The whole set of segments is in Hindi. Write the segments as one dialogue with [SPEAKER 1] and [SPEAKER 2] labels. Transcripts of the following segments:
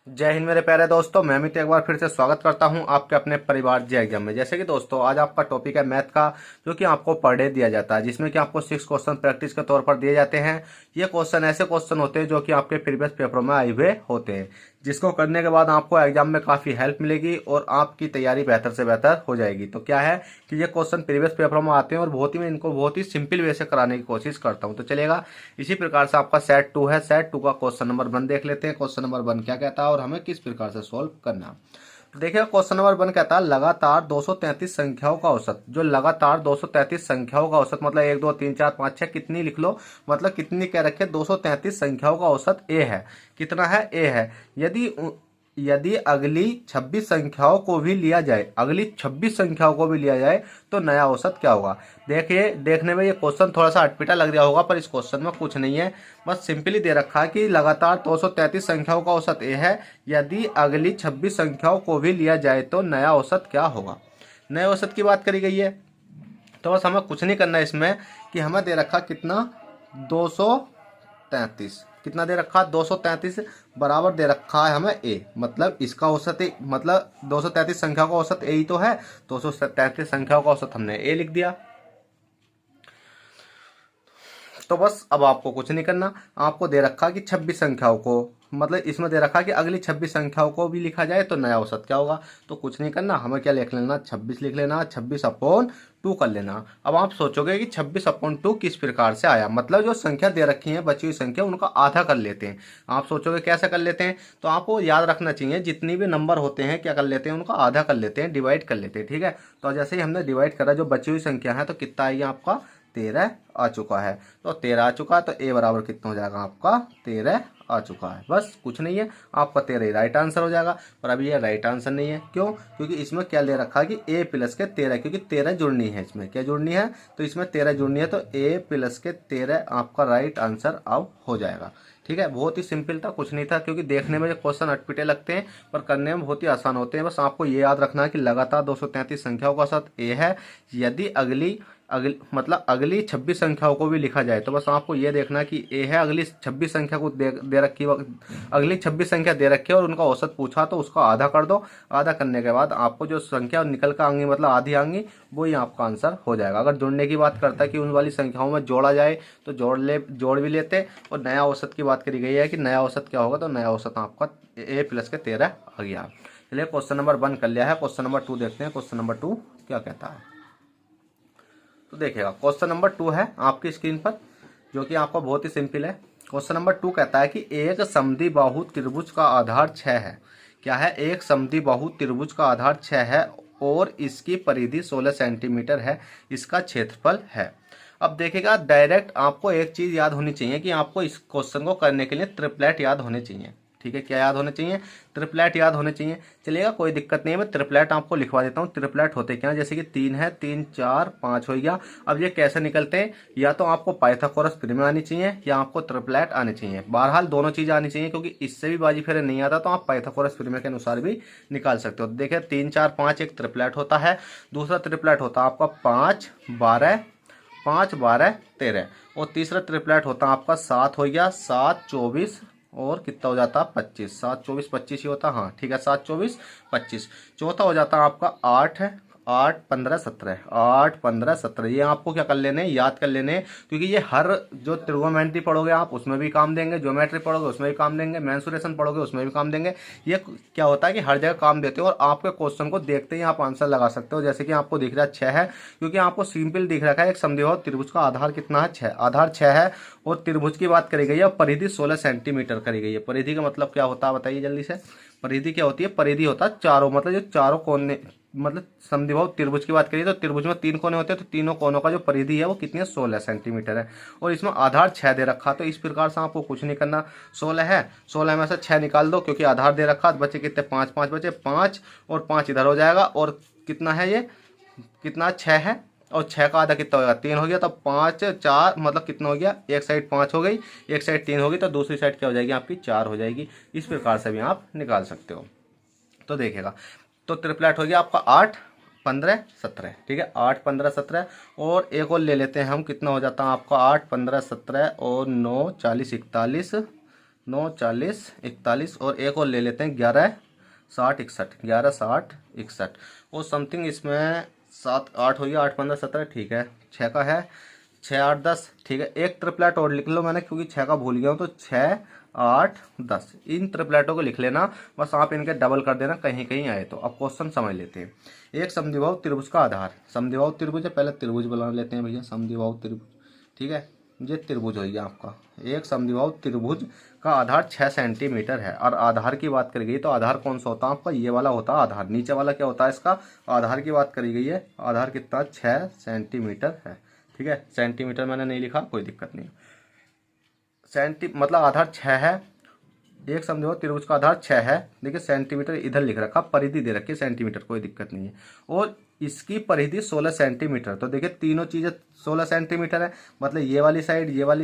[SPEAKER 1] जय हिंद मेरे प्यारे दोस्तों। मैं अमित एक बार फिर से स्वागत करता हूं आपके अपने परिवार जे एग्जाम में। जैसे कि दोस्तों आज आपका टॉपिक है मैथ का, जो कि आपको पर डे दिया जाता है, जिसमें कि आपको 6 क्वेश्चन प्रैक्टिस के तौर पर दिए जाते हैं। ये क्वेश्चन ऐसे क्वेश्चन होते हैं जो कि आपके प्रीवियस पेपरों में आए हुए होते हैं, जिसको करने के बाद आपको एग्जाम में काफ़ी हेल्प मिलेगी और आपकी तैयारी बेहतर से बेहतर हो जाएगी। तो क्या है कि ये क्वेश्चन प्रीवियस पेपरों में आते हैं और मैं इनको बहुत ही सिंपल वे से कराने की कोशिश करता हूँ। तो चलेगा, इसी प्रकार से आपका सेट 2 है। सेट 2 का क्वेश्चन नंबर 1 देख लेते हैं। क्वेश्चन नंबर 1 क्या कहता है और हमें किस प्रकार से सॉल्व करना है। तो देखिए, क्वेश्चन नंबर 1 कहता है लगातार 233 संख्याओं का औसत। जो लगातार 233 संख्याओं का औसत मतलब 1 2 3 4 5 6 कितनी लिख लो, मतलब कितनी क्या रखे, 233 संख्याओं का औसत ए है। कितना है? ए है। यदि यदि अगली 26 संख्याओं को भी लिया जाए, अगली 26 संख्याओं को भी लिया जाए तो नया औसत क्या होगा। देखिए, देखने में ये क्वेश्चन थोड़ा सा अटपटा लग रहा होगा, पर इस क्वेश्चन में कुछ नहीं है। बस सिंपली दे रखा है कि लगातार 233 संख्याओं का औसत ए है, यदि अगली 26 संख्याओं को भी लिया जाए तो नया औसत क्या होगा। नए औसत की बात करी गई है, तो बस हमें कुछ नहीं करना है इसमें कि हमें दे रखा कितना, 233। कितना दे रखा? 233 बराबर दे रखा है हमें ए, मतलब इसका औसत ए, मतलब 233 संख्या का औसत ए ही तो है। 233 संख्याओं का औसत हमने ए लिख दिया। तो बस अब आपको कुछ नहीं करना, आपको दे रखा कि 26 संख्याओं को, मतलब इसमें दे रखा कि अगली 26 संख्याओं को भी लिखा जाए तो नया औसत क्या होगा। तो कुछ नहीं करना, हमें क्या लिख लेना, 26 लिख लेना, 26/2 कर लेना। अब आप सोचोगे कि 26/2 किस प्रकार से आया, मतलब जो संख्या दे रखी है, बची हुई संख्या, उनका आधा कर लेते हैं। आप सोचोगे कैसे कर लेते हैं, तो आपको याद रखना चाहिए जितनी भी नंबर होते हैं क्या कर लेते हैं, उनका आधा कर लेते हैं, डिवाइड कर लेते हैं। ठीक है, तो जैसे ही हमने डिवाइड करा, जो बची हुई संख्या है, तो कितना आएगी आपका, 13 आ चुका है। तो 13 आ चुका है, तो ए बराबर कितना हो जाएगा आपका, 13 आ चुका है। बस कुछ नहीं है, आपका 13 ही राइट आंसर हो जाएगा। पर अभी ये राइट आंसर नहीं है, क्यों? क्योंकि इसमें क्या ले रखा है कि ए प्लस के 13, क्योंकि 13 जुड़नी है। इसमें क्या जुड़नी है, तो इसमें 13 जुड़नी है, तो ए प्लस के 13 आपका राइट आंसर अब हो जाएगा। ठीक है, बहुत ही सिंपल था, कुछ नहीं था। क्योंकि देखने में जो क्वेश्चन अटपटे लगते हैं, पर करने में बहुत ही आसान होते हैं। बस आपको ये याद रखना है कि लगातार 233 संख्याओं का साथ ए है, यदि मतलब अगली 26 संख्याओं को भी लिखा जाए। तो बस आपको ये देखना कि ए है, अगली 26 संख्या को दे रखी, अगली 26 संख्या दे रखी है और उनका औसत पूछा, तो उसका आधा कर दो। आधा करने के बाद आपको जो संख्या निकल कर आएंगी, मतलब आधी आएंगी, वो ही आपका आंसर हो जाएगा। अगर जोड़ने की बात करता है कि उन वाली संख्याओं में जोड़ा जाए तो जोड़ भी लेते। और नया औसत की बात करी गई है कि नया औसत क्या होगा, तो नया औसत आपका ए प्लस के 13 आ गया। चलिए, क्वेश्चन नंबर 1 कर लिया है। क्वेश्चन नंबर 2 देखते हैं। क्वेश्चन नंबर 2 क्या कहता है। तो देखिएगा, क्वेश्चन नंबर 2 है आपकी स्क्रीन पर, जो कि आपका बहुत ही सिंपल है। क्वेश्चन नंबर 2 कहता है कि एक समद्विबाहु त्रिभुज का आधार 6 है। क्या है? एक समद्विबाहु त्रिभुज का आधार 6 है और इसकी परिधि 16 सेंटीमीटर है, इसका क्षेत्रफल है। अब देखिएगा, डायरेक्ट आपको एक चीज याद होनी चाहिए कि आपको इस क्वेश्चन को करने के लिए ट्रिपलेट याद होने चाहिए। ठीक है, क्या याद होने चाहिए? ट्रिपलेट याद होने चाहिए। चलिएगा, कोई दिक्कत नहीं है, मैं ट्रिपलेट आपको लिखवा देता हूँ। ट्रिपलेट होते क्या, जैसे कि 3 है, 3 4 5 हो गया। अब ये कैसे निकलते हैं, या तो आपको पाइथागोरस प्रमेय आनी चाहिए या आपको ट्रिपलेट आनी चाहिए। बहरहाल दोनों चीजें आनी चाहिए, क्योंकि इससे भी बाजी फेरे नहीं आता तो आप पाइथागोरस प्रमेय के अनुसार भी निकाल सकते हो। देखिए, 3 4 5 एक ट्रिपलेट होता है। दूसरा ट्रिपलेट होता है आपका 5 12 5 12 13। और तीसरा ट्रिपलेट होता है आपका 7 हो गया, 7 24 और कितना हो जाता है 25। 7 24 25 ही होता, हाँ ठीक है, 7 24 25। चौथा हो जाता है आपका 8 है, 8 15 17, 8 15 17। ये आपको क्या कर लेने, याद कर लेने, क्योंकि ये हर जो त्रिगोनोमेट्री पढ़ोगे आप उसमें भी काम देंगे, ज्योमेट्री पढ़ोगे उसमें भी काम देंगे, मेंसुरेशन पढ़ोगे उसमें भी काम देंगे। ये क्या होता है कि हर जगह काम देते हो और आपके क्वेश्चन को देखते ही आप आंसर लगा सकते हो। जैसे कि आपको दिख रहा है 6 है, क्योंकि आपको सिंपल दिख रखा है। एक समद्विबाहु त्रिभुज का आधार कितना है, 6, आधार 6 है और त्रिभुज की बात करी गई है, परिधि 16 सेंटीमीटर करी गई है। परिधि का मतलब क्या होता है बताइए जल्दी से। परिधि क्या होती है? परिधि होता है चारों, मतलब जो चारों कोने, मतलब समद्विबाहु त्रिभुज की बात करिए तो त्रिभुज में 3 कोने होते हैं, तो तीनों कोनों का जो परिधि है वो कितनी है, 16 सेंटीमीटर है। और इसमें आधार 6 दे रखा, तो इस प्रकार से आपको कुछ नहीं करना। 16 है, 16 में से 6 निकाल दो, क्योंकि आधार दे रखा, बचे कितने, 5 5 बचे, 5 और 5 इधर हो जाएगा। और कितना है ये, कितना, 6 है, और 6 का आधा कितना हो गया, 3 हो गया। तो 5 4 मतलब कितना हो गया, एक साइड 5 हो गई, एक साइड 3 होगी, तो दूसरी साइड क्या हो जाएगी आपकी, 4 हो जाएगी। इस प्रकार से भी आप निकाल सकते हो। तो देखिएगा, तो ट्रिपलेट हो गया आपका 8 15 17। ठीक है, 8 15 17। और एक और ले लेते हैं हम, कितना हो जाता है आपका, 8 15 17 और 9 40 41, 9 40 41 और एक और ले लेते हैं 11 60 61, 11 60 61 और समथिंग इसमें 7 8 हो गया, 8 15 17 ठीक है। 6 का है 6 8 10 ठीक है। एक ट्रिपलेट और लिख लो मैंने क्योंकि 6 का भूल गया हूँ, तो 6 8 10 इन ट्रिपलेटों को लिख लेना, बस आप इनके डबल कर देना कहीं कहीं आए तो। अब क्वेश्चन समझ लेते हैं। एक समद्विबाहु त्रिभुज का आधार, समद्विबाहु त्रिभुज है, पहले त्रिभुज बना लेते हैं भैया, समद्विबाहु त्रिभुज ठीक है। ये त्रिभुज हो गया आपका, एक समद्विबाहु त्रिभुज का आधार 6 सेंटीमीटर है। और आधार की बात करी गई तो आधार कौन सा होता है आपका, ये वाला होता है आधार। नीचे वाला क्या होता है इसका, आधार की बात करी गई है। आधार कितना 6 सेंटीमीटर है ठीक है। सेंटीमीटर मैंने नहीं लिखा, कोई दिक्कत नहीं। मतलब आधार 6 है, एक समझो त्रिभुज का आधार 6 है। देखिए सेंटीमीटर इधर लिख रखा, परिधि दे रखी है सेंटीमीटर, कोई दिक्कत नहीं है। और इसकी परिधि 16 सेंटीमीटर। तो देखिए तीनों चीजें 16 सेंटीमीटर है, मतलब ये वाली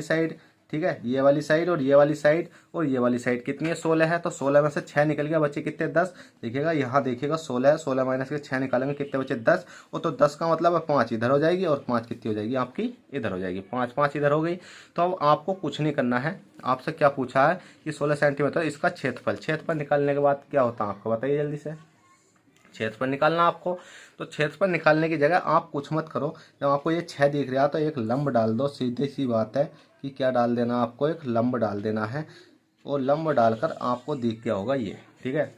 [SPEAKER 1] साइड ठीक है, ये वाली साइड और ये वाली साइड और ये वाली साइड कितनी है 16 है। तो 16 में से 6 निकल गया, बच्चे कितने 10। देखिएगा यहाँ देखिएगा 16 है, 16 माइनस के 6 निकालेंगे कितने बच्चे 10। और तो 10 का मतलब है 5 इधर हो जाएगी और 5 कितनी हो जाएगी आपकी इधर हो जाएगी, 5 5 इधर हो गई। तो अब आपको कुछ नहीं करना है, आपसे क्या पूछा है कि 16 सेंटीमीटर इसका क्षेत्रफल निकालने के बाद क्या होता है आपको बताइए जल्दी से। क्षेत्रफल निकालना आपको, तो क्षेत्रफल निकालने की जगह आप कुछ मत करो। जब आपको ये 6 दिख रहा है तो एक लंब डाल दो, सीधी सी बात है कि क्या डाल देना आपको, एक लंब डाल देना है। और लंब डालकर आपको दिख क्या होगा ये ठीक है।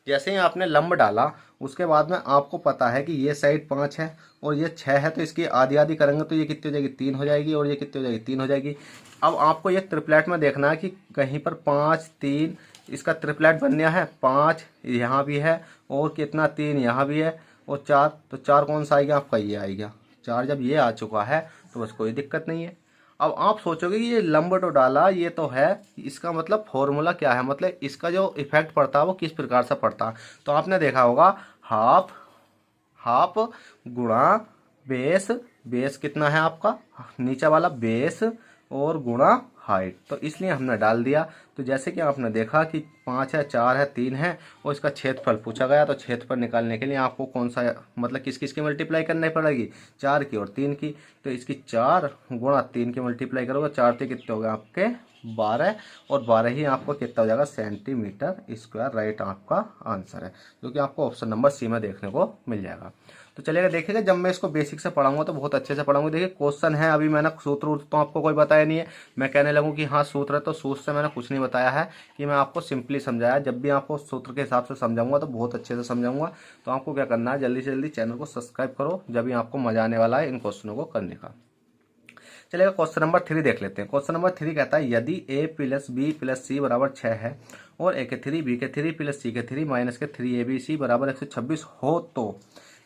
[SPEAKER 1] जैसे ही आपने लंब डाला उसके बाद में आपको पता है कि ये साइड 5 है और ये 6 है, तो इसकी आधी आधी करेंगे तो ये कितनी हो जाएगी 3 हो जाएगी और ये कितनी हो जाएगी 3 हो जाएगी। अब आपको ये ट्रिपलेट में देखना है कि कहीं पर 5 3 इसका ट्रिपलेट बन गया है, 5 यहाँ भी है और कितना 3 यहाँ भी है और 4, तो 4 कौन सा आएगा आपका ये आएगा 4। जब ये आ चुका है तो बस कोई दिक्कत नहीं है। अब आप सोचोगे कि ये लंब तो डाला ये तो है, इसका मतलब फॉर्मूला क्या है, मतलब इसका जो इफेक्ट पड़ता है वो किस प्रकार से पड़ता है। तो आपने देखा होगा हाफ हाफ गुणा बेस, बेस कितना है आपका नीचे वाला बेस और गुणा हाइट, तो इसलिए हमने डाल दिया। तो जैसे कि आपने देखा कि 5 है 4 है 3 है और इसका क्षेत्रफल पूछा गया, तो क्षेत्रफल निकालने के लिए आपको कौन सा मतलब किस किस की मल्टीप्लाई करनी पड़ेगी 4 की और 3 की। तो इसकी 4 गुणा 3 की मल्टीप्लाई करोगे, 4 से कितने हो गए आपके 12 और 12 ही आपको कितना हो जाएगा सेंटीमीटर स्क्वायर। राइट आपका आंसर है, जो कि आपको ऑप्शन नंबर सी में देखने को मिल जाएगा। तो चलेगा देखिएगा जब मैं इसको बेसिक से पढ़ाऊंगा तो बहुत अच्छे से पढ़ाऊंगा। देखिए क्वेश्चन है, अभी मैंने सूत्र तो आपको कोई बताया नहीं है। मैं कहने लगूं कि हाँ सूत्र है, तो सूत्र से मैंने कुछ नहीं बताया है कि मैं आपको सिंपली समझाया। जब भी आपको सूत्र के हिसाब से समझाऊंगा तो बहुत अच्छे से समझाऊंगा। तो आपको क्या करना है, जल्दी से जल्दी चैनल को सब्सक्राइब करो, जब भी आपको मजा आने वाला है इन क्वेश्चनों को करने का। चलेगा क्वेश्चन नंबर 3 देख लेते हैं। क्वेश्चन नंबर 3 कहता है यदि a प्लस बी प्लस सी बराबर 6 है और a के 3 b के 3 प्लस c के 3 माइनस के 3abc बराबर 126 हो तो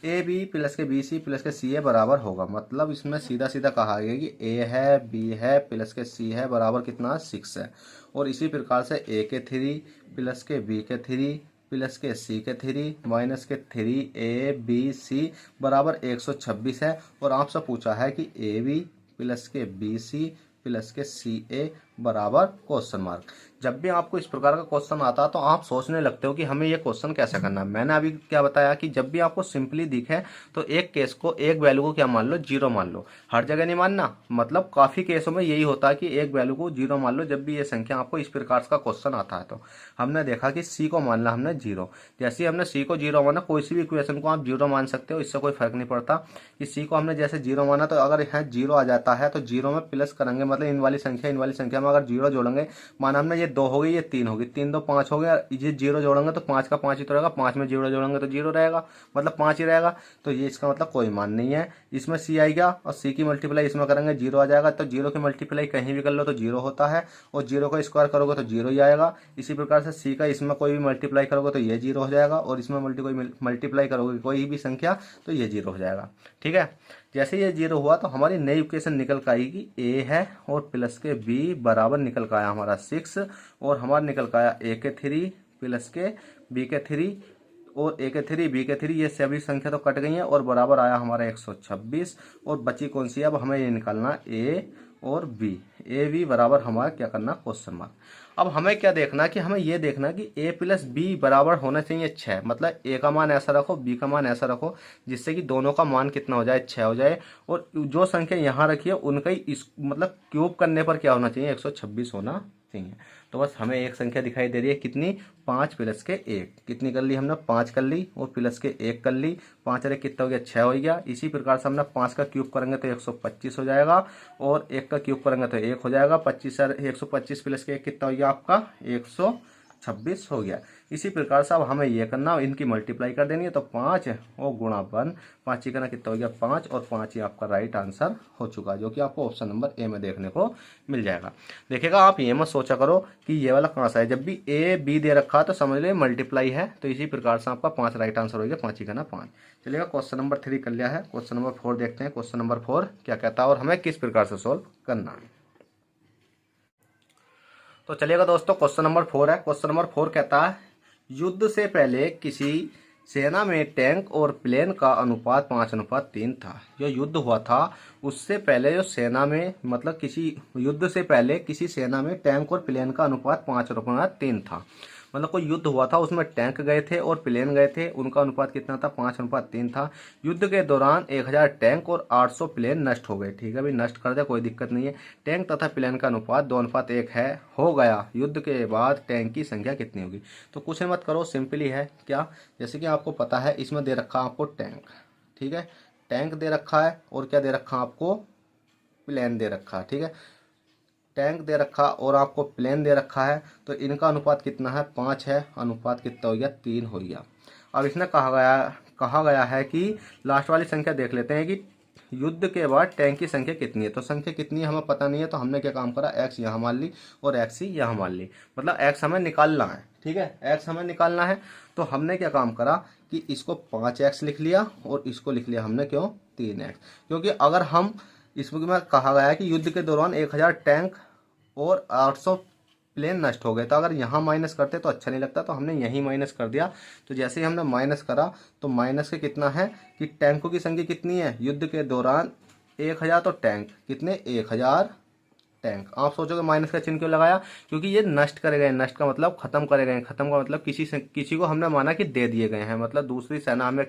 [SPEAKER 1] ए बी प्लस के बी सी प्लस के सी ए बराबर होगा। मतलब इसमें सीधा सीधा कहा गया कि ए है बी है प्लस के सी है बराबर कितना 6 है। और इसी प्रकार से ए के 3 प्लस के बी के 3 प्लस के सी के 3 माइनस के 3abc बराबर 126 है। और आपसे पूछा है कि ए बी प्लस के बी सी प्लस के सी ए बराबर क्वेश्चन मार्क। जब भी आपको इस प्रकार का क्वेश्चन आता है तो आप सोचने लगते हो कि हमें ये क्वेश्चन कैसे करना है। मैंने अभी क्या बताया कि जब भी आपको सिंपली दिखे तो एक केस को एक वैल्यू को क्या मान लो 0 मान लो, हर जगह नहीं मानना। मतलब काफी केसों में यही होता है कि एक वैल्यू को 0 मान लो जब भी ये संख्या आपको इस प्रकार का क्वेश्चन आता है। तो हमने देखा कि सी को मानना हमने 0, जैसे हमने सी को 0 माना, कोई सी भी इक्वेशन को आप 0 मान सकते हो, इससे कोई फर्क नहीं पड़ता कि सी को हमने जैसे 0 माना। तो अगर यहाँ 0 आ जाता है तो 0 में प्लस करेंगे, मतलब इन वाली संख्या में अगर 0 जोड़ेंगे, माना हमने ये 2 हो गई ये 3 होगी, 3 2 5 हो गया, ये 0 जोड़ेंगे तो 5 का 5 ही तो रहेगा, 5 में 0 जोड़ेंगे तो 0 रहेगा, मतलब 5 ही रहेगा। तो ये इसका मतलब कोई मान नहीं है। इसमें सी आएगा और सी की मल्टीप्लाई इसमें करेंगे 0 आ जाएगा। तो 0 की मल्टीप्लाई कहीं भी कर लो तो 0 होता है और 0 का स्क्वायर करोगे तो 0 ही आएगा। इसी प्रकार से सी का इसमें कोई भी मल्टीप्लाई करोगे तो ये 0 हो जाएगा और इसमें मल्टीप्लाई करोगे कोई भी संख्या तो ये 0 हो जाएगा। ठीक है, जैसे ये 0 हुआ तो हमारी नई इक्वेशन निकल कर आएगी ए है और प्लस के बी बराबर निकल कर आया हमारा 6 और हमारा निकल कर आया ए के 3 प्लस के बी के 3 और ए के 3 बी के 3, ये सभी संख्या तो कट गई हैं और बराबर आया हमारा 126। और बची कौन सी है, अब हमें ये निकालना ए और बी। ए बी बराबर हमारा क्या करना, क्वेश्चन मार्क। अब हमें क्या देखना कि हमें ये देखना कि ए प्लस बी बराबर होना चाहिए 6, मतलब ए का मान ऐसा रखो, बी का मान ऐसा रखो, जिससे कि दोनों का मान कितना हो जाए, 6 हो जाए। और जो संख्या यहाँ रखी है उनका ही इस मतलब क्यूब करने पर क्या होना चाहिए, 126 होना चाहिए। तो बस हमें एक संख्या दिखाई दे रही है कितनी, 5 प्लस के 1, कितनी कर ली हमने, 5 कर ली, और प्लस के 1 कर ली, 5 अरे कितना हो गया, 6 हो गया। इसी प्रकार से हमने 5 का क्यूब करेंगे तो 125 हो जाएगा, और 1 का क्यूब करेंगे तो 1 हो जाएगा। 25 125 प्लस के 1 कितना हो गया आपका, 126 हो गया। इसी प्रकार से अब हमें ये करना, इनकी मल्टीप्लाई कर देनी है, तो 5 और गुणा 1, 5 ही करना कितना हो गया 5, और 5 ही आपका राइट आंसर हो चुका है, जो कि आपको ऑप्शन नंबर ए में देखने को मिल जाएगा। देखिएगा आप ये मत सोचा करो कि ये वाला कहाँ सा है, जब भी ए बी दे रखा है तो समझ लो मल्टीप्लाई है, तो इसी प्रकार से आपका 5 राइट आंसर हो गया, 5 ही करना 5। चलिएगा क्वेश्चन नंबर 3 कर लिया है, क्वेश्चन नंबर 4 देखते हैं। क्वेश्चन नंबर 4 क्या कहता है और हमें किस प्रकार से सोल्व करना है। तो चलिएगा दोस्तों, क्वेश्चन नंबर 4 है। क्वेश्चन नंबर 4 कहता है युद्ध से पहले किसी सेना में टैंक और प्लेन का अनुपात 5:3 था। जो युद्ध हुआ था उससे पहले जो सेना में मतलब किसी युद्ध से पहले किसी सेना में टैंक और प्लेन का अनुपात 5:3 था। मतलब कोई युद्ध हुआ था उसमें टैंक गए थे और प्लेन गए थे, उनका अनुपात कितना था, 5:3 था। युद्ध के दौरान 1000 टैंक और 800 प्लेन नष्ट हो गए। ठीक है भाई, नष्ट कर दे, कोई दिक्कत नहीं है। टैंक तथा प्लेन का अनुपात 2:1 है, हो गया। युद्ध के बाद टैंक की संख्या कितनी होगी। तो कुछ मत करो, सिंपली है क्या, जैसे कि आपको पता है इसमें दे रखा आपको टैंक, ठीक है, टैंक दे रखा है, और क्या दे रखा आपको, प्लेन दे रखा है। ठीक है, टैंक दे रखा और आपको प्लेन दे रखा है, तो इनका अनुपात कितना है, 5 है, अनुपात कितना हो गया, 3 हो गया। अब इसमें कहा गया है कि लास्ट वाली संख्या देख लेते हैं कि युद्ध के बाद टैंक की संख्या कितनी है। तो संख्या कितनी है हमें पता नहीं है, तो हमने क्या काम करा, एक्स यहाँ मान ली और एक्स ही यहाँ मान ली, मतलब एक्स हमें निकालना है। ठीक है, एक्स हमें निकालना है, तो हमने क्या काम करा कि इसको 5x लिख लिया और इसको लिख लिया हमने क्यों, 3x, क्योंकि अगर हम इसमें कहा गया है कि युद्ध के दौरान 1000 टैंक और 800 प्लेन नष्ट हो गए, तो अगर यहाँ माइनस करते तो अच्छा नहीं लगता, तो हमने यहीं माइनस कर दिया। तो जैसे ही हमने माइनस करा तो माइनस के कितना है कि टैंकों की संख्या कितनी है युद्ध के दौरान 1000, तो टैंक कितने, 1000 टैंक। आप सोचोगे माइनस का चिन्ह क्यों लगाया, क्योंकि ये नष्ट करे गए, नष्ट का मतलब खत्म करे गए, खत्म का मतलब किसी को हमने माना कि दे दिए गए हैं, मतलब दूसरी सेना हमें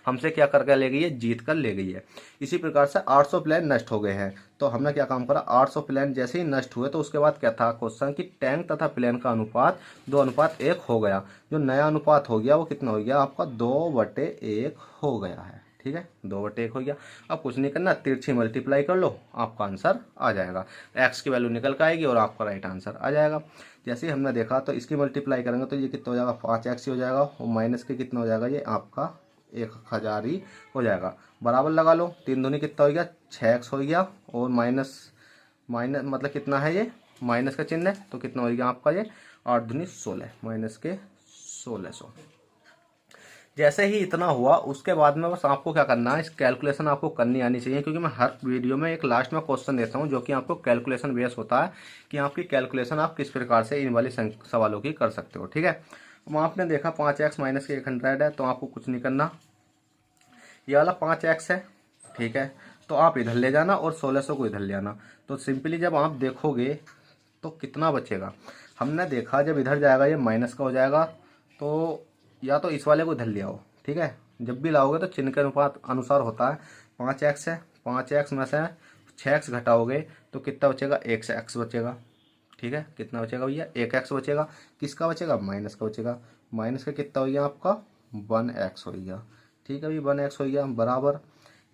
[SPEAKER 1] हमसे क्या करके ले गई है, जीत कर ले गई है। इसी प्रकार से 800 प्लेन नष्ट हो गए हैं, तो हमने क्या काम करा, 800 प्लेन जैसे ही नष्ट हुए तो उसके बाद क्या था क्वेश्चन कि टैंक तथा प्लेन का अनुपात 2:1 हो गया। जो नया अनुपात हो गया वो कितना हो गया आपका, 2/1 हो गया है। ठीक है, 2/1 हो गया। अब कुछ नहीं करना, तिरछी मल्टीप्लाई कर लो, आपका आंसर आ जाएगा, एक्स की वैल्यू निकल कर आएगी और आपका राइट आंसर आ जाएगा। जैसे ही हमने देखा तो इसकी मल्टीप्लाई करेंगे तो ये कितना हो जाएगा, 5x ही हो जाएगा, और माइनस के कितना हो जाएगा, ये आपका 1000 ही हो जाएगा। बराबर लगा लो, 3 दूनी कितना हो गया, 6x हो गया, और माइनस माइनस मतलब कितना है, ये माइनस का चिन्ह है, तो कितना हो गया आपका ये 8 दूनी 16, माइनस के 1600। जैसे ही इतना हुआ उसके बाद में बस आपको क्या करना है, इस कैलकुलेशन आपको करनी आनी चाहिए, क्योंकि मैं हर वीडियो में एक लास्ट में क्वेश्चन देता हूं जो कि आपको कैलकुलेशन बेस होता है कि आपकी कैलकुलेशन आप किस प्रकार से इन वाली सवालों की कर सकते हो। ठीक है, अब आपने देखा 5x माइनस के 100 है, तो आपको कुछ नहीं करना, ये वाला 5x है। ठीक है, तो आप इधर ले जाना और 1600 को इधर ले आना, तो सिंपली जब आप देखोगे तो कितना बचेगा, हमने देखा जब इधर जाएगा ये माइनस का हो जाएगा, तो या तो इस वाले को इधर ले आओ। ठीक है, जब भी लाओगे तो चिन्ह के अनुसार होता है। 5x है, 5x में से 6x घटाओगे तो कितना बचेगा, 1x बचेगा। ठीक है, कितना बचेगा भैया, 1x बचेगा, किसका बचेगा, माइनस का बचेगा। माइनस का कितना हो गया आपका, 1x हो गया। ठीक है भाई, 1x हो गया, बराबर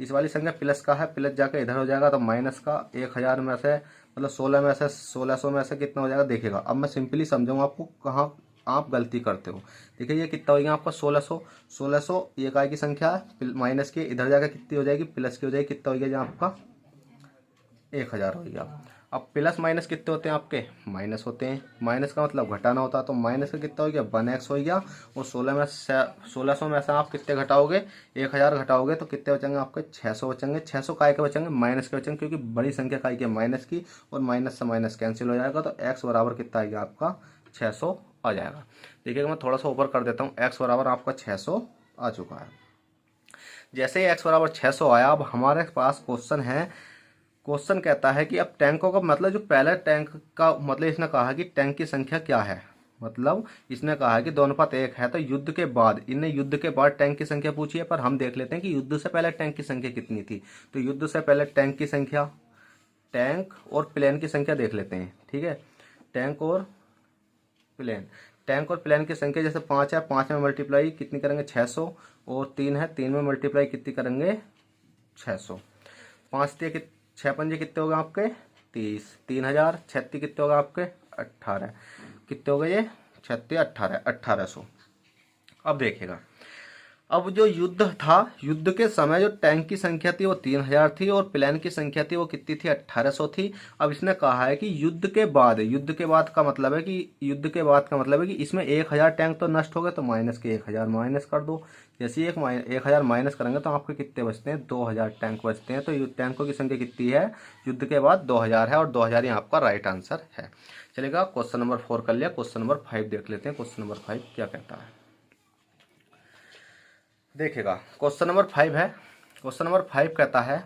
[SPEAKER 1] इस वाली संख्या प्लस का है, प्लस जाकर इधर हो जाएगा, तो माइनस का 1000 में से मतलब 16 में से 1600 में से कितना हो जाएगा देखिएगा। अब मैं सिंपली समझाऊंगा आपको कहाँ आप गलती करते हो। देखिए ये कितना हो गया आपका 1600 ये काय की संख्या है, माइनस की इधर जाकर कितनी हो जाएगी, प्लस की हो जाएगी, कितना हो गया आपका 1000 हो गया। अब प्लस माइनस कितने होते हैं आपके, माइनस होते हैं, माइनस का मतलब घटाना होता है, तो माइनस का कितना हो गया 1x हो गया, और 1600 में से आप कितने घटाओगे, 1000 घटाओगे तो कितने बचेंगे आपके 600 बचेंगे। 600 काय के बचेंगे, माइनस के बचेंगे, क्योंकि बड़ी संख्या काय की है माइनस की, और माइनस से माइनस कैंसिल हो जाएगा, तो x बराबर कितना आएगा आपका 600 आ जाएगा। देखिएगा मैं थोड़ा सा ऊपर कर देता हूँ, x बराबर आपका 600 आ चुका है। जैसे ही x बराबर 600 आया, अब हमारे पास क्वेश्चन है क्वेश्चन कहता है कि अब टैंकों का मतलब जो पहला टैंक का मतलब इसने कहा कि टैंक की संख्या क्या है, मतलब इसने कहा है कि 2:1 है, तो युद्ध के बाद इनने युद्ध के बाद टैंक की संख्या पूछी है। पर हम देख लेते हैं कि युद्ध से पहले टैंक की संख्या कितनी थी। तो युद्ध से पहले टैंक की संख्या, टैंक और प्लेन की संख्या देख लेते हैं। ठीक है, टैंक और प्लेन, टैंक और प्लेन की संख्या जैसे 5 है, 5 में मल्टीप्लाई कितनी करेंगे 600, और 3 है, 3 में मल्टीप्लाई कितनी करेंगे 600। 5 6 पंजे कितने हो गए आपके 30, 3000, 36 कितने हो गए आपके 18, कितने हो गए ये 36 18 1800। अब देखिएगा, अब जो युद्ध था, युद्ध के समय जो टैंक की संख्या थी वो 3000 थी और प्लेन की संख्या थी वो कितनी थी 1800 थी। अब इसने कहा है कि युद्ध के बाद, युद्ध के बाद का मतलब है कि युद्ध के बाद का मतलब है कि इसमें 1000 टैंक तो नष्ट हो गए, तो माइनस के 1000 माइनस कर दो। जैसे ही 1000 माइनस करेंगे तो आपके कितने बचते हैं 2000 टैंक बचते हैं। तो टैंकों की संख्या कितनी है युद्ध के बाद 2000 है, और 2000 ही आपका राइट आंसर है। चलेगा, क्वेश्चन नंबर 4 कर लिया। क्वेश्चन नंबर 5 देख लेते हैं। क्वेश्चन नंबर 5 क्या कहता है, देखिएगा। क्वेश्चन नंबर 5 है। क्वेश्चन नंबर 5 कहता है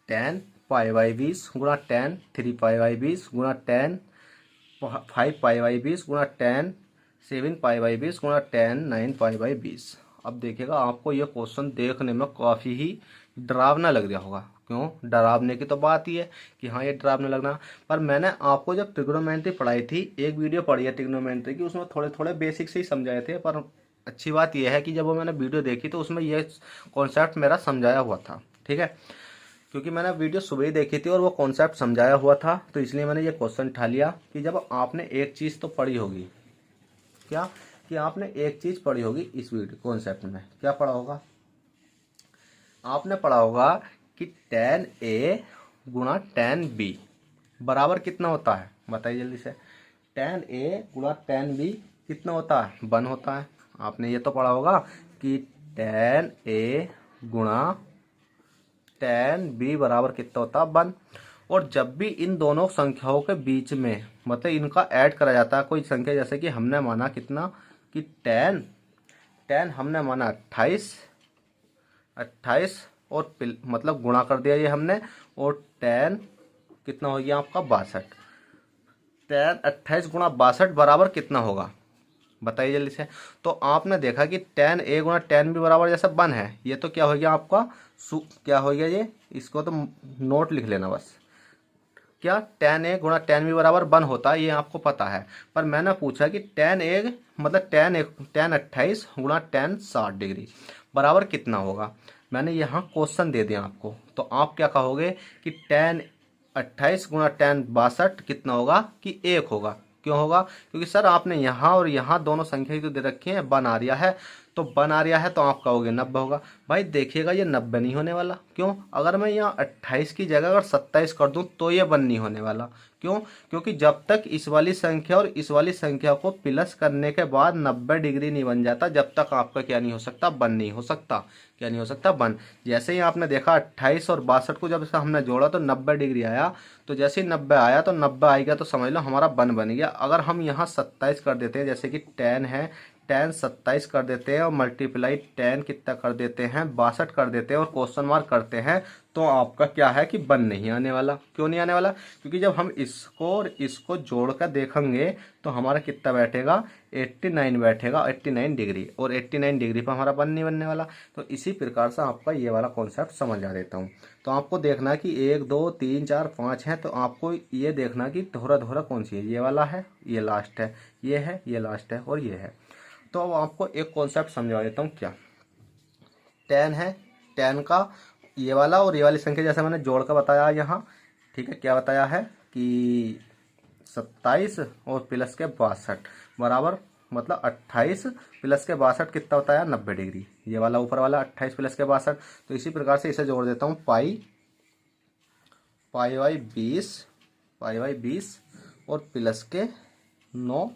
[SPEAKER 1] 10 पाई बाई 20 गुणा 10 3 पाई बाई 20 गुणा 10 5 पाई बाई 20 गुणा 10 7 पाई बाई 20 गुणा 10 9 पाई बाई 20। अब देखिएगा, आपको यह क्वेश्चन देखने में काफ़ी ही डरावना लग रहा होगा। क्यों डरावने की तो बात ही है कि हाँ ये डरावने लगना। पर मैंने आपको जब ट्रिग्नोमेट्री पढ़ाई थी, एक वीडियो पढ़ी है ट्रिग्नोमेट्री की, उसमें थोड़े थोड़े बेसिक से ही समझाए थे। पर अच्छी बात यह है कि जब वो मैंने वीडियो देखी तो उसमें यह कॉन्सेप्ट मेरा समझाया हुआ था। ठीक है, क्योंकि मैंने वीडियो सुबह ही देखी थी और वो कॉन्सेप्ट समझाया हुआ था, तो इसलिए मैंने ये क्वेश्चन उठा लिया कि जब आपने एक चीज़ तो पढ़ी होगी, क्या कि आपने एक चीज़ पढ़ी होगी इस वीडियो कॉन्सेप्ट में। क्या पढ़ा होगा, आपने पढ़ा होगा कि tan A गुणा tan B बराबर कितना होता है, बताइए जल्दी से। tan A गुणा tan B कितना होता है 1 होता है। आपने ये तो पढ़ा होगा कि tan A गुणा tan B बराबर कितना होता है 1। और जब भी इन दोनों संख्याओं के बीच में मतलब इनका ऐड करा जाता है कोई संख्या, जैसे कि हमने माना कितना कि tan हमने माना 28 और मतलब गुणा कर दिया ये हमने, और tan कितना हो गया आपका 62। tan 28 गुणा 62 बराबर कितना होगा, बताइए जल्दी से। तो आपने देखा कि tan A गुणा tan B बराबर जैसे 1 है, ये तो क्या हो गया आपका क्या हो गया ये, इसको तो नोट लिख लेना बस। क्या tan A गुणा tan B बराबर 1 होता है, ये आपको पता है। पर मैंने पूछा कि tan A मतलब tan 28 गुणा tan 60 डिग्री बराबर कितना होगा। मैंने यहाँ क्वेश्चन दे दिया आपको, तो आप क्या कहोगे कि tan 28 गुणा tan 62 कितना होगा कि 1 होगा। क्यों होगा, क्योंकि सर आपने यहाँ और यहाँ दोनों संख्या ही तो दे रखी है, 1 आ रहा है, तो 1 आ रहा है तो आप कहोगे 90 होगा। भाई देखिएगा ये 90 नहीं होने वाला। क्यों, अगर मैं यहाँ 28 की जगह अगर 27 कर दूं तो ये 1 नहीं होने वाला। क्यों, क्योंकि जब तक इस वाली संख्या और इस वाली संख्या को प्लस करने के बाद 90 डिग्री नहीं बन जाता, जब तक आपका क्या नहीं हो सकता 1 नहीं हो सकता। क्या नहीं हो सकता 1। जैसे ही आपने देखा 28 और 62 को जब हमने जोड़ा तो 90 डिग्री आया, तो जैसे ही 90 आया तो 90 आएगा तो समझ लो हमारा 1 बन गया। अगर हम यहाँ 27 कर देते हैं, जैसे कि tan है, tan 27 कर देते हैं और मल्टीप्लाई tan कितना कर देते हैं 62 कर देते हैं और क्वेश्चन मार्क करते हैं, तो आपका क्या है कि 1 नहीं आने वाला। क्यों नहीं आने वाला, क्योंकि जब हम इसको और इसको जोड़ कर देखेंगे तो हमारा कितना बैठेगा 89 बैठेगा, 89 डिग्री, और 89 डिग्री पर हमारा 1 नहीं बनने वाला। तो इसी प्रकार से आपका ये वाला कॉन्सेप्ट समझा देता हूँ। तो आपको देखना कि 1 2 3 4 5 है, तो आपको ये देखना कि दोहरा दोहरा कौन सी है, ये वाला है, ये लास्ट है, ये है, ये लास्ट है, और ये है। तो अब आपको एक कॉन्सेप्ट समझा देता हूँ। क्या tan है, tan का ये वाला और ये वाली संख्या जैसे मैंने जोड़ कर बताया यहाँ, ठीक है, क्या बताया है कि 27 और प्लस के 62 बराबर मतलब 28 प्लस के 62 कितना होता है 90 डिग्री। ये वाला ऊपर वाला 28 प्लस के 62। तो इसी प्रकार से इसे जोड़ देता हूँ पाई बाई 20 और प्लस के 9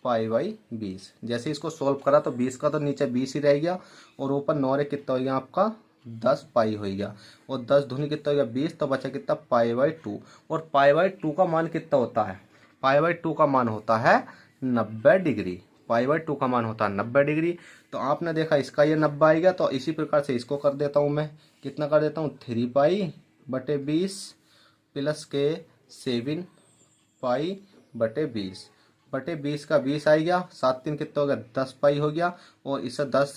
[SPEAKER 1] पाई बाई 20। जैसे इसको सोल्व करा तो 20 का तो नीचे 20 ही रह गया, और ऊपर 9 रे कितना हो गया आपका 10 पाई हो गया, और 10 दूनी कितना हो गया 20, तो बचा कितना पाई बाई 2। और पाई बाई 2 का मान कितना होता है, पाई बाई 2 का मान होता है 90 डिग्री। पाई बाई 2 का मान होता है 90 डिग्री। तो आपने देखा इसका ये 90 आएगा, तो इसी प्रकार से इसको कर देता हूँ मैं, कितना कर देता हूँ 3 पाई बटे 20 प्लस के 7 पाई बटे 20 का 20 आ गया, 7 3 कितना हो गया 10 पाई हो गया, और इससे 10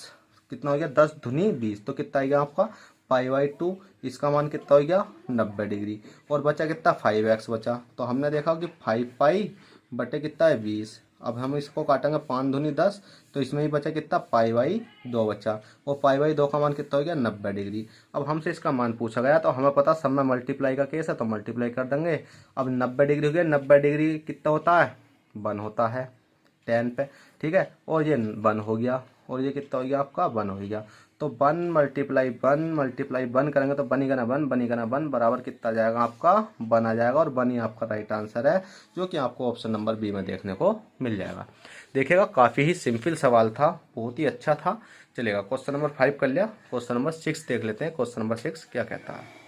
[SPEAKER 1] कितना हो गया 10 दूनी 20, तो कितना आ गया आपका पाई/2। इसका मान कितना हो गया 90 डिग्री, और बचा कितना 5x बचा। तो हमने देखा कि 5 पाई बटे कितना है 20। अब हम इसको काटेंगे 5 दूनी 10, तो इसमें ही बचा कितना पाई/2 बचा, और पाई/2 का मान कितना हो गया 90 डिग्री। अब हमसे इसका मान पूछा गया, तो हमें पता सब में मल्टीप्लाई का केस है, तो मल्टीप्लाई कर देंगे। अब 90 डिग्री हो गया, 90 डिग्री कितना होता है 1 होता है 10 पे, ठीक है, और ये 1 हो गया, और ये कितना हो गया आपका 1 हो गया। तो 1 मल्टीप्लाई 1 करेंगे तो बनेगा ना 1 बराबर कितना जाएगा आपका 1 आ जाएगा, और 1 ही आपका राइट आंसर है, जो कि आपको ऑप्शन नंबर बी में देखने को मिल जाएगा। देखिएगा काफ़ी ही सिंपल सवाल था, बहुत ही अच्छा था। चलेगा, क्वेश्चन नंबर 5 कर लिया, क्वेश्चन नंबर 6 देख लेते हैं। क्वेश्चन नंबर 6 क्या कहता है।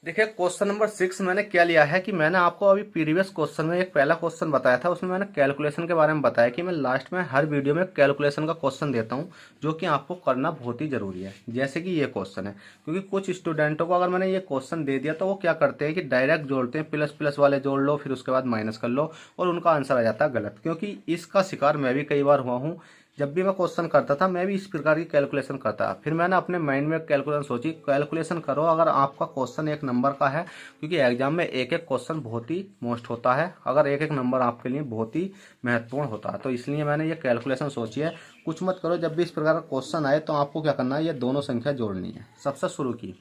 [SPEAKER 1] देखिए क्वेश्चन नंबर 6 मैंने क्या लिया है कि मैंने आपको अभी प्रीवियस क्वेश्चन में एक पहला क्वेश्चन बताया था, उसमें मैंने कैलकुलेशन के बारे में बताया कि मैं लास्ट में हर वीडियो में कैलकुलेशन का क्वेश्चन देता हूं, जो कि आपको करना बहुत ही जरूरी है। जैसे कि ये क्वेश्चन है, क्योंकि कुछ स्टूडेंटों को अगर मैंने ये क्वेश्चन दे दिया तो वो क्या करते हैं कि डायरेक्ट जोड़ते हैं, प्लस प्लस वाले जोड़ लो फिर उसके बाद माइनस कर लो, और उनका आंसर आ जाता है गलत। क्योंकि इसका शिकार मैं भी कई बार हुआ हूँ। जब भी मैं क्वेश्चन करता था मैं भी इस प्रकार की कैलकुलेशन करता, फिर मैंने अपने माइंड में कैलकुलेशन सोची, कैलकुलेशन करो अगर आपका क्वेश्चन एक नंबर का है, क्योंकि एग्जाम में एक एक क्वेश्चन बहुत ही मोस्ट होता है, अगर एक एक नंबर आपके लिए बहुत ही महत्वपूर्ण होता है, तो इसलिए मैंने ये कैलकुलेशन सोची है। कुछ मत करो, जब भी इस प्रकार का क्वेश्चन आए तो आपको क्या करना है, ये दोनों संख्या जोड़नी है। सबसे शुरू की,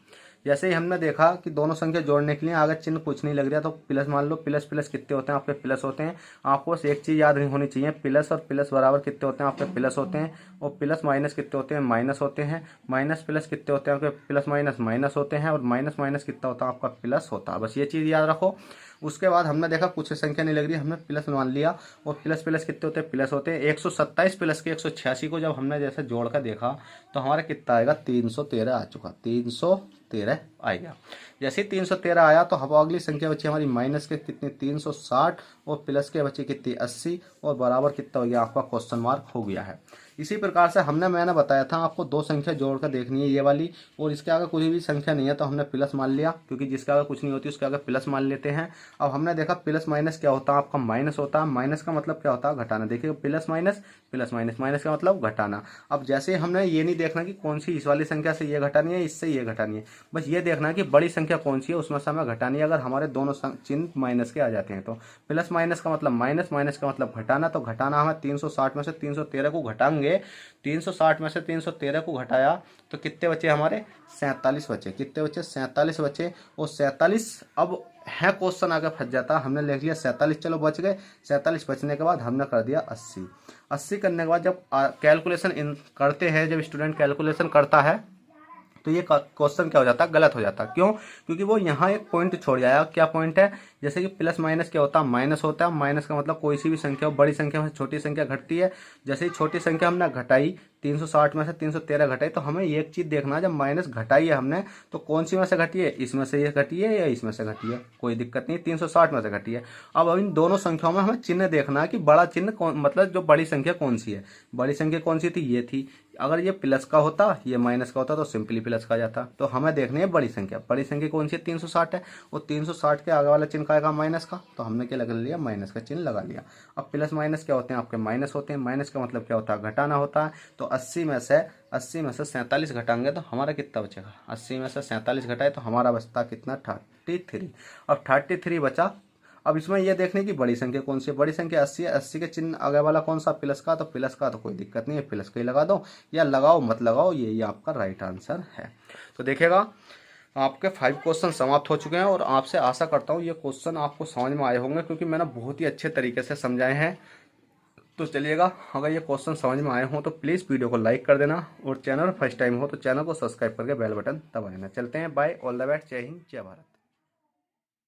[SPEAKER 1] जैसे ही हमने देखा कि दोनों संख्या जोड़ने के लिए अगर चिन्ह कुछ नहीं लग रहा तो प्लस मान लो, प्लस प्लस कितने होते हैं आपके प्लस होते हैं। आपको बस एक चीज़ याद नहीं होनी चाहिए, प्लस और प्लस बराबर कितने होते हैं आपके प्लस होते हैं, और प्लस माइनस कितने होते हैं माइनस होते हैं, माइनस प्लस कितने होते हैं आपके प्लस माइनस माइनस होते हैं, और माइनस माइनस कितना होता है आपका प्लस होता है। बस ये चीज़ याद रखो। उसके बाद हमने देखा कुछ संख्या नहीं लग रही, हमने प्लस मान लिया, और प्लस प्लस कितने होते हैं प्लस होते हैं। 127 प्लस के 186 को जब हमने जैसे जोड़ कर देखा तो हमारा कितना आएगा 313 आ चुका, 313 आएगा। जैसे ही 313 आया तो अब अगली संख्या बची हमारी माइनस के कितनी 360, और प्लस के बची कितनी 80, और बराबर कितना हो गया आपका क्वेश्चन मार्क हो गया है। इसी प्रकार से मैंने बताया था आपको दो संख्या जोड़कर देखनी है, ये वाली और इसके आगे कोई भी संख्या नहीं है तो हमने प्लस मान लिया, क्योंकि जिसके आगे कुछ नहीं होती उसके आगे प्लस मान लेते हैं। अब हमने देखा प्लस माइनस क्या होता है आपका माइनस होता है, माइनस का मतलब क्या होता है घटाना। देखिए प्लस माइनस माइनस का मतलब घटाना। अब जैसे हमने ये नहीं देखना कि कौन सी इस वाली संख्या से ये घटानी है इससे ये घटानी है, बस ये देखना है कि बड़ी संख्या कौन सी है उसमें से हमें घटानी है। अगर हमारे दोनों चिन्ह माइनस के आ जाते हैं तो प्लस माइनस का मतलब माइनस, माइनस का मतलब घटाना, तो घटाना हमें 360 में से 313 को घटाएंगे। 360 में से 313 को घटाया तो कितने बचे हमारे 47 बचे। कितने बचे 47 बचे, और 47 अब है क्वेश्चन आगे फंस जाता, हमने लिख लिया 47, चलो बच गए। 47 बचने के बाद हमने कर दिया 80। 80 करने के बाद जब कैलकुलेशन करते हैं, जब स्टूडेंट कैलकुलेशन करता है तो ये क्वेश्चन क्या हो जाता है गलत हो जाता है। क्यों? क्योंकि वो यहाँ एक पॉइंट छोड़ जाएगा। क्या पॉइंट है? जैसे कि प्लस माइनस क्या होता है माइनस होता है, माइनस का मतलब कोई सी भी संख्या हो, बड़ी संख्या में से छोटी संख्या घटती है। जैसे ही छोटी संख्या हमने घटाई 360 में से 313 घटाई, तो हमें एक चीज देखना है, जब माइनस घटाई है हमने तो कौन सी में से घटी है, इसमें से ये घटी है या इसमें से घटी है, कोई दिक्कत नहीं, 360 में से घटी है। अब इन दोनों संख्याओं में हमें चिन्ह देखना है कि बड़ा चिन्ह कौन, मतलब जो बड़ी संख्या कौन सी है। बड़ी संख्या कौन सी थी, ये थी। अगर ये प्लस का होता ये माइनस का होता तो सिंपली प्लस का जाता। तो हमें देखनी है बड़ी संख्या। बड़ी संख्या कौन सी है 360 है, और 360 के आगे वाला चिन्ह का आएगा माइनस का, तो हमने क्या लगा लिया माइनस का चिन्ह लगा लिया। अब प्लस माइनस क्या होते हैं आपके माइनस होते हैं, माइनस का मतलब क्या होता है घटाना होता है। तो 80 में से 47 घटाएंगे तो हमारा कितना बचेगा, 80 में से 47 घटाए तो हमारा बचता कितना 33। अब 33 बचा। अब इसमें यह देखने की बड़ी संख्या कौन सी है, बड़ी संख्या 80 है, 80 के चिन्ह आगे वाला कौन सा प्लस का, तो प्लस का, तो कोई दिक्कत नहीं है प्लस का ही लगा दो, या लगाओ मत लगाओ, ये आपका राइट आंसर है। तो देखिएगा आपके 5 क्वेश्चन समाप्त हो चुके हैं, और आपसे आशा करता हूँ ये क्वेश्चन आपको समझ में आए होंगे, क्योंकि मैंने बहुत ही अच्छे तरीके से समझाए हैं। तो चलिएगा, अगर ये क्वेश्चन समझ में आए हों तो प्लीज़ वीडियो को लाइक कर देना, और चैनल फर्स्ट टाइम हो तो चैनल को सब्सक्राइब करके बेल बटन दबा देना। चलते हैं, बाय, ऑल द बेस्ट, जय हिंद, जय भारत।